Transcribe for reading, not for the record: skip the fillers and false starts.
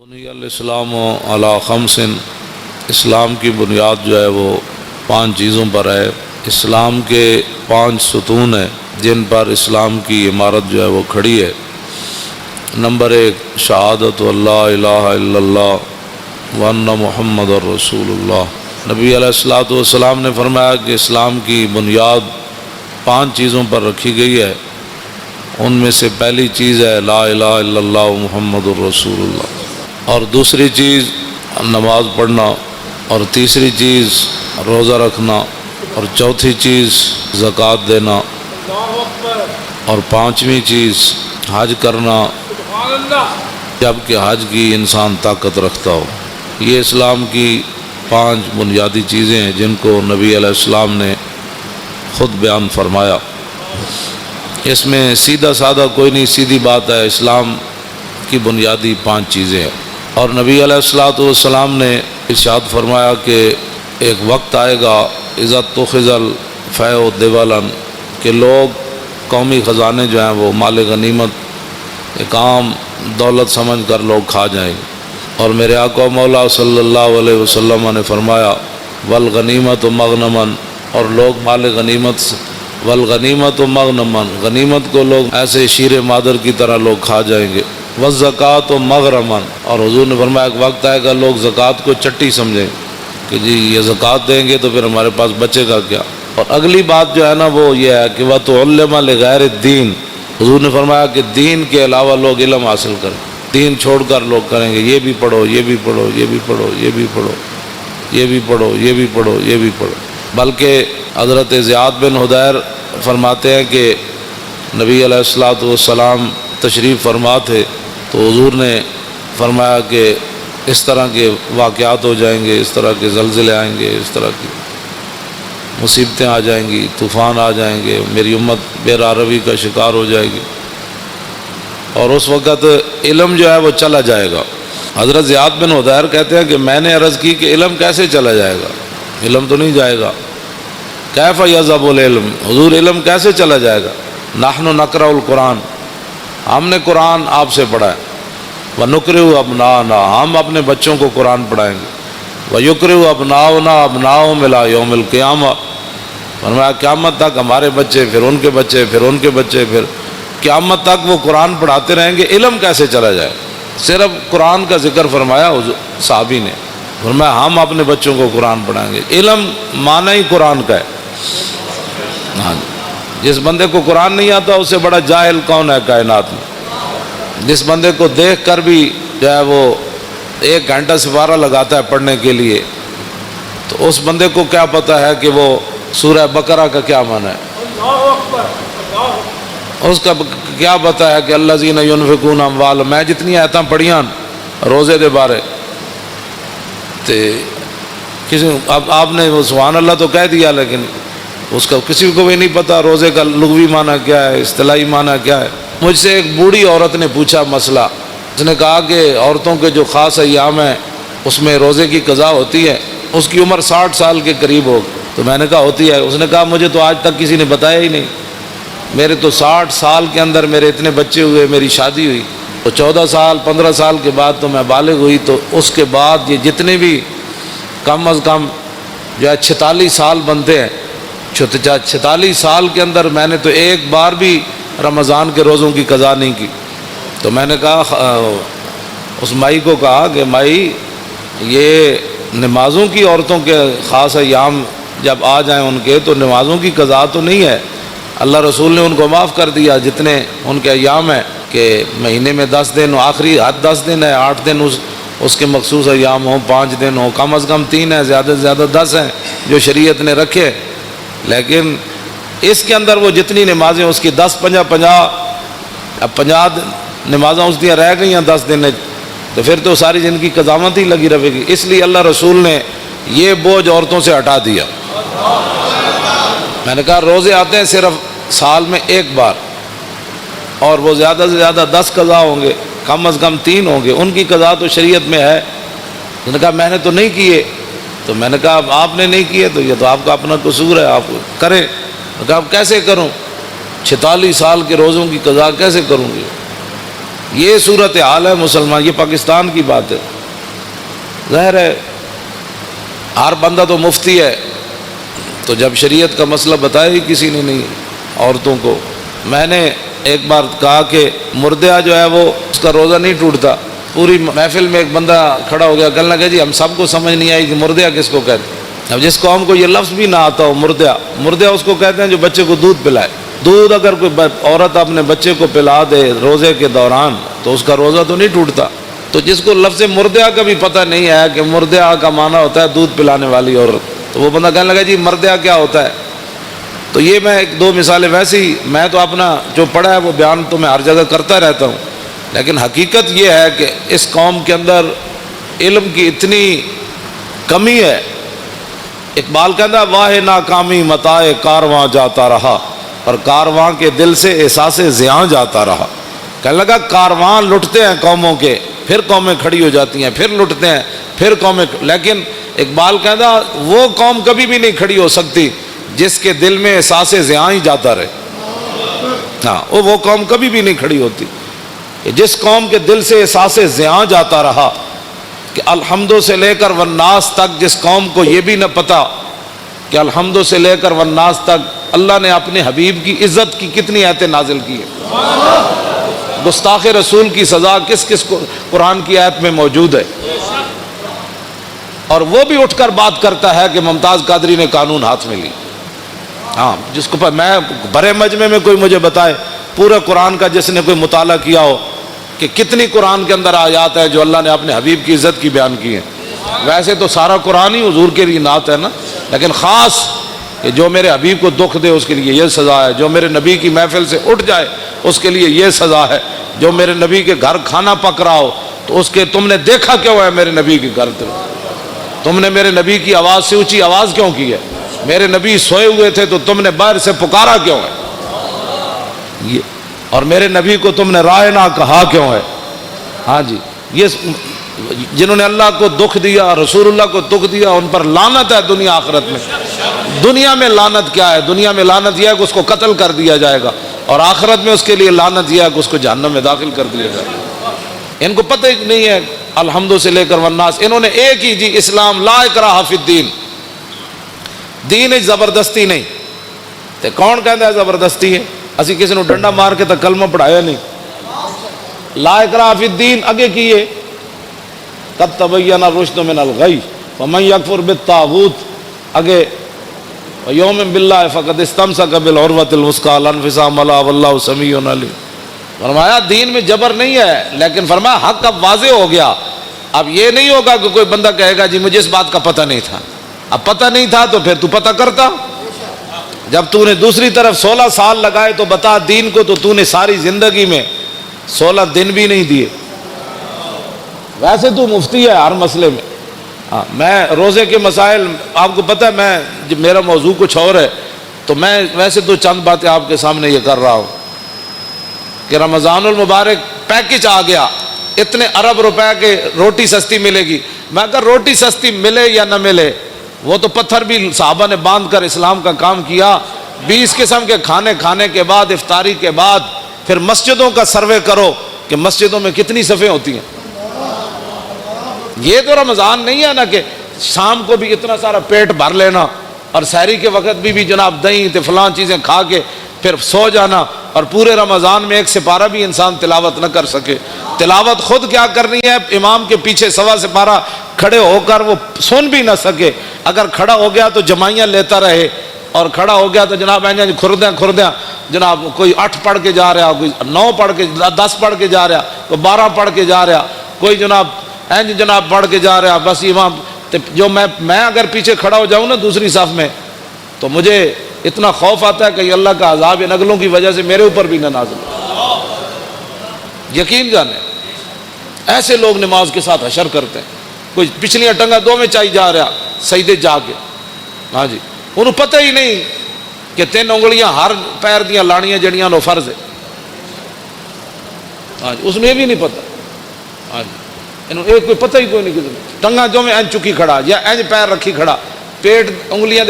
بنی الاسلام علی خمس، اسلام کی بنیاد جو ہے وہ 5 چیزوں پر ہے۔ اسلام کے 5 ستون ہیں جن پر اسلام کی عمارت جو ہے وہ کھڑی ہے۔ نمبر 1 شہادت اللہ الہ الا اللہ وان محمد رسول اللہ۔ نبی علیہ الصلوۃ والسلام نے فرمایا کہ اسلام کی بنیاد 5 چیزوں پر رکھی گئی ہے، ان میں سے پہلی چیز ہے لا الہ الا اللہ محمد الرسول اللہ، اور دوسری چیز نماز پڑھنا، اور تیسری چیز روزہ رکھنا، اور چوتھی چیز زکوٰۃ دینا، اور 5ویں چیز حج کرنا جب کہ حج کی انسان طاقت رکھتا ہو۔ یہ اسلام کی 5 بنیادی چیزیں ہیں جن کو نبی علیہ السلام نے خود بیان فرمایا۔ اس میں سیدھا سادہ کوئی نہیں، سیدھی بات ہے، اسلام کی بنیادی 5 چیزیں ہیں۔ اور نبی علیہ الصلوۃ والسلام نے ارشاد فرمایا کہ ایک وقت آئے گا اذا اتخذ الفیء دولا، کہ لوگ قومی خزانے جو ہیں وہ مال غنیمت ایک عام دولت سمجھ کر لوگ کھا جائیں گے، اور میرے آقا مولا صلی اللہ علیہ وسلم نے فرمایا والغنیمت مغنما، اور لوگ مال غنیمت والغنیمت مغنما، غنیمت کو لوگ ایسے شیر مادر کی طرح لوگ کھا جائیں گے، والزکوٰۃ مغرما، اور حضور نے فرمایا ایک وقت آئے گا لوگ زکوٰۃ کو چٹی سمجھیں کہ جی یہ زکوٰۃ دیں گے تو پھر ہمارے پاس بچے گا کیا۔ اور اگلی بات جو ہے نا وہ یہ ہے کہ وَتُعَلَّمَ لِغَيْرِ الدِّينِ، حضور نے فرمایا کہ دین کے علاوہ لوگ علم حاصل کریں، دین چھوڑ کر لوگ کریں گے یہ بھی پڑھو یہ بھی پڑھو یہ بھی پڑھو یہ بھی پڑھو یہ بھی پڑھو یہ بھی پڑھو یہ بھی پڑھو۔ بلکہ حضرت زیاد بن حدیر فرماتے ہیں کہ نبی علیہ الصلوۃ والسلام تشریف فرما تھے تو حضور نے فرمایا کہ اس طرح کے واقعات ہو جائیں گے، اس طرح کے زلزلے آئیں گے، اس طرح کی مصیبتیں آ جائیں گی، طوفان آ جائیں گے، میری امت بے راروی کا شکار ہو جائے گی، اور اس وقت علم جو ہے وہ چلا جائے گا۔ حضرت زیاد بن حدیر کہتے ہیں کہ میں نے عرض کی کہ علم کیسے چلا جائے گا، علم تو نہیں جائے گا، کیف یذهب العلم، حضور علم کیسے چلا جائے گا، نحن نقرأ القرآن، ہم نے قرآن آپ سے پڑھا ہے، وَنُقْرِئُ أَبْنَاءَنَا، ہم اپنے بچوں کو قرآن پڑھائیں گے، وَيُقْرِئُ أَبْنَاؤُنَا أَبْنَاءَهُمْ إِلَىٰ يَوْمِ الْقِيَامَةِ، فرمایا قیامت تک ہمارے بچے، پھر ان کے بچے، پھر ان کے بچے، پھر قیامت تک وہ قرآن پڑھاتے رہیں گے، علم کیسے چلا جائے۔ صرف قرآن کا ذکر فرمایا صحابی نے، فرمایا ہم اپنے بچوں کو قرآن پڑھائیں گے۔ علم معنی ہی قرآن کا ہے۔ ہاں، جس بندے کو قرآن نہیں آتا اس سے بڑا جاہل کون ہے کائنات میں۔ جس بندے کو دیکھ کر بھی جو ہے وہ 1 گھنٹہ سپارہ لگاتا ہے پڑھنے کے لیے، تو اس بندے کو کیا پتہ ہے کہ وہ سورہ بقرہ کا کیا معنی ہے، اس کا کیا پتہ ہے کہ الذین ینفقون اموالہم، میں جتنی آیتاں پڑھیاں روزے دے بارے تے کسی اب آپ نے وہ سبحان اللہ تو کہہ دیا، لیکن اس کا کسی کو بھی نہیں پتہ روزے کا لغوی معنی کیا ہے، اصطلاحی معنی کیا ہے۔ مجھ سے ایک بوڑھی عورت نے پوچھا مسئلہ، اس نے کہا کہ عورتوں کے جو خاص ایام ہیں اس میں روزے کی قضا ہوتی ہے، اس کی عمر 60 سال کے قریب ہو، تو میں نے کہا ہوتی ہے، اس نے کہا مجھے تو آج تک کسی نے بتایا ہی نہیں، میرے تو 60 سال کے اندر میرے اتنے بچے ہوئے، میری شادی ہوئی تو 14 سال 15 سال کے بعد تو میں بالغ ہوئی، تو اس کے بعد یہ جتنے بھی کم از کم جو ہے 46 سال بنتے ہیں، 46 سال کے اندر میں نے تو ایک بار بھی رمضان کے روزوں کی قضا نہیں کی۔ تو میں نے کہا اس مائی کو کہا کہ مائی یہ نمازوں کی عورتوں کے خاص ایام جب آ جائیں ان کے تو نمازوں کی قضا تو نہیں ہے، اللہ رسول نے ان کو معاف کر دیا جتنے ان کے ایام ہیں کہ مہینے میں 10 دن، آخری حد 10 دن ہے، 8 دن اس کے مخصوص ایام ہوں، 5 دن ہوں، کم از کم 3 ہیں، زیادہ سے زیادہ 10 ہیں جو شریعت نے رکھے، لیکن اس کے اندر وہ جتنی نمازیں اس کی 10 50 اب 50 نمازیں اس دیا رہ گئی ہیں 10 دن، تو پھر تو ساری زندگی قضاوت ہی لگی رہے گی۔ اس لیے اللہ رسول نے یہ بوجھ عورتوں سے ہٹا دیا۔ میں نے کہا روزے آتے ہیں صرف سال میں 1 بار، اور وہ زیادہ سے زیادہ 10 قضا ہوں گے، کم از کم 3 ہوں گے، ان کی قضا تو شریعت میں ہے۔ میں نے کہا میں نے تو نہیں کیے، تو میں نے کہا آپ نے نہیں کیے تو یہ تو آپ کا اپنا قصور ہے، آپ کریں۔ میں کہا اب کیسے کروں، 46 سال کے روزوں کی قضا کیسے کروں گی؟ یہ صورت حال ہے مسلمان، یہ پاکستان کی بات ہے۔ ظاہر ہے ہر بندہ تو مفتی ہے، تو جب شریعت کا مسئلہ بتایا ہی کسی نے نہیں عورتوں کو۔ میں نے ایک بار کہا کہ مردہ جو ہے وہ اس کا روزہ نہیں ٹوٹتا۔ پوری محفل میں ایک بندہ کھڑا ہو گیا، کہنے لگا جی ہم سب کو سمجھ نہیں آئی کہ مردہ کس کو کہتے ہیں۔ اب جس قوم کو یہ لفظ بھی نہ آتا ہو مردہ اس کو کہتے ہیں جو بچے کو دودھ پلائے۔ دودھ اگر کوئی عورت اپنے بچے کو پلا دے روزے کے دوران تو اس کا روزہ تو نہیں ٹوٹتا۔ تو جس کو لفظ مردہ کا بھی پتہ نہیں ہے کہ مردہ کا معنی ہوتا ہے دودھ پلانے والی عورت، تو وہ بندہ کہنے لگا جی مردہ کیا ہوتا ہے۔ تو یہ میں ایک دو مثالیں، ویسے ہی میں تو اپنا جو پڑھا ہے وہ بیان تو میں ہر جگہ کرتا رہتا ہوں، لیکن حقیقت یہ ہے کہ اس قوم کے اندر علم کی اتنی کمی ہے۔ اقبال کہتا ہے واہ ناکامی متاع کارواں جاتا رہا، اور کارواں کے دل سے احساس زیاں جاتا رہا۔ کہنے لگا کارواں لٹتے ہیں قوموں کے، پھر قومیں کھڑی ہو جاتی ہیں، پھر لٹتے ہیں، پھر قومیں، لیکن اقبال کہتا وہ قوم کبھی بھی نہیں کھڑی ہو سکتی جس کے دل میں احساس زیاں ہی جاتا رہے۔ ہاں وہ قوم کبھی بھی نہیں کھڑی ہوتی کہ جس قوم کے دل سے احساس زیاں جاتا رہا، کہ الحمدو سے لے کر والناس تک جس قوم کو یہ بھی نہ پتا کہ الحمدو سے لے کر والناس تک اللہ نے اپنے حبیب کی عزت کی کتنی آیتیں نازل کی ہے، گستاخ رسول کی سزا کس کس کو قرآن کی آیت میں موجود ہے، اور وہ بھی اٹھ کر بات کرتا ہے کہ ممتاز قادری نے قانون ہاتھ میں لی۔ ہاں جس کو میں بڑے مجمع میں کوئی مجھے بتائے پورے قرآن کا جس نے کوئی مطالعہ کیا ہو کہ کتنی قرآن کے اندر آیات ہے جو اللہ نے اپنے حبیب کی عزت کی بیان کی ہے۔ ویسے تو سارا قرآن ہی حضور کے لیے نعت ہے نا، لیکن خاص کہ جو میرے حبیب کو دکھ دے اس کے لیے یہ سزا ہے، جو میرے نبی کی محفل سے اٹھ جائے اس کے لیے یہ سزا ہے، جو میرے نبی کے گھر کھانا پک رہا ہو تو اس کے تم نے دیکھا کیوں ہے میرے نبی کے گھر، تم نے میرے نبی کی آواز سے اونچی آواز کیوں کی ہے، میرے نبی سوئے ہوئے تھے تو تم نے باہر سے پکارا کیوں ہے، یہ اور میرے نبی کو تم نے رائے نہ کہا کیوں ہے۔ ہاں جی، یہ جنہوں نے اللہ کو دکھ دیا، رسول اللہ کو دکھ دیا، ان پر لعنت ہے دنیا آخرت میں۔ دنیا میں لعنت کیا ہے؟ دنیا میں لعنت یہ ہے کہ اس کو قتل کر دیا جائے گا، اور آخرت میں اس کے لیے لعنت یہ ہے کہ اس کو جہنم میں داخل کر دیا جائے گا۔ ان کو پتہ ہی نہیں ہے الحمدو سے لے کر والناس، انہوں نے ایک ہی جی اسلام لا اکراہ فی الدین، دین زبردستی نہیں۔ تے کون کہتا ہے زبردستی ہے؟ اسی کسی نے ڈنڈا مار کے تک کلمہ پڑھایا نہیں۔ لا اکراہ فی الدین اگے کیے قد تبین الرشد من الغی ومن یکفر بالطاغوت، اگے یوم باللہ فقد استمسک بالعروۃ الوثقی لا انفصام لها واللہ سمیع علیم۔ فرمایا دین میں جبر نہیں ہے، لیکن فرمایا حق اب واضح ہو گیا۔ اب یہ نہیں ہوگا کہ کوئی بندہ کہے گا جی مجھے اس بات کا پتہ نہیں تھا۔ اب پتہ نہیں تھا تو پھر تو پتہ کرتا۔ جب تو نے دوسری طرف 16 سال لگائے تو بتا دین کو، تو نے ساری زندگی میں 16 دن بھی نہیں دیے۔ ویسے تو مفتی ہے ہر مسئلے میں۔ ہاں میں روزے کے مسائل آپ کو پتہ ہے، میں جب میرا موضوع کچھ اور ہے تو میں ویسے تو چند باتیں آپ کے سامنے یہ کر رہا ہوں کہ رمضان المبارک پیکج آ گیا، اتنے ارب روپے کے روٹی سستی ملے گی۔ میں اگر روٹی سستی ملے یا نہ ملے، وہ تو پتھر بھی صحابہ نے باندھ کر اسلام کا کام کیا۔ 20 قسم کے کھانے کھانے کے بعد، افطاری کے بعد پھر مسجدوں کا سروے کرو کہ مسجدوں میں کتنی صفیں ہوتی ہیں۔ یہ تو رمضان نہیں ہے نا کہ شام کو بھی اتنا سارا پیٹ بھر لینا اور سحری کے وقت بھی جناب دہی تے فلاں چیزیں کھا کے پھر سو جانا، اور پورے رمضان میں ایک سپارہ بھی انسان تلاوت نہ کر سکے۔ تلاوت خود کیا کرنی ہے، امام کے پیچھے سوا سپارہ کھڑے ہو کر وہ سن بھی نہ سکے، اگر کھڑا ہو گیا تو جمائیاں لیتا رہے، اور کھڑا ہو گیا تو جناب کھردیاں جناب کوئی 8 پڑھ کے جا رہا، کوئی 9 پڑھ کے 10 پڑھ کے جا رہا، کوئی 12 پڑھ کے جا رہا، کوئی جناب پڑھ کے جا رہا۔ بس امام جو میں اگر پیچھے کھڑا ہو جاؤں نا دوسری صف میں تو مجھے اتنا خوف آتا ہے کہ اللہ کا عذاب ان اگلوں کی وجہ سے میرے اوپر بھی نہ نازل ہو۔ یقین جانے ایسے لوگ نماز کے ساتھ حشر کرتے ہیں، کوئی پچھلیاں ٹنگا دو میں چائی جا رہا سجدے جا کے۔ ہاں جی، انہوں پتہ ہی نہیں کہ 3 انگلیاں ہر پیر دیاں لانیاں جڑیاں نو فرض ہے۔ ہاں جی، اس میں بھی نہیں پتہ۔ ہاں جی، انہوں ایک کوئی پتہ ہی کوئی نہیں، ٹنگا جو میں این چکی کھڑا یا این پیر رکھی کھڑا، پیٹ انگلیاں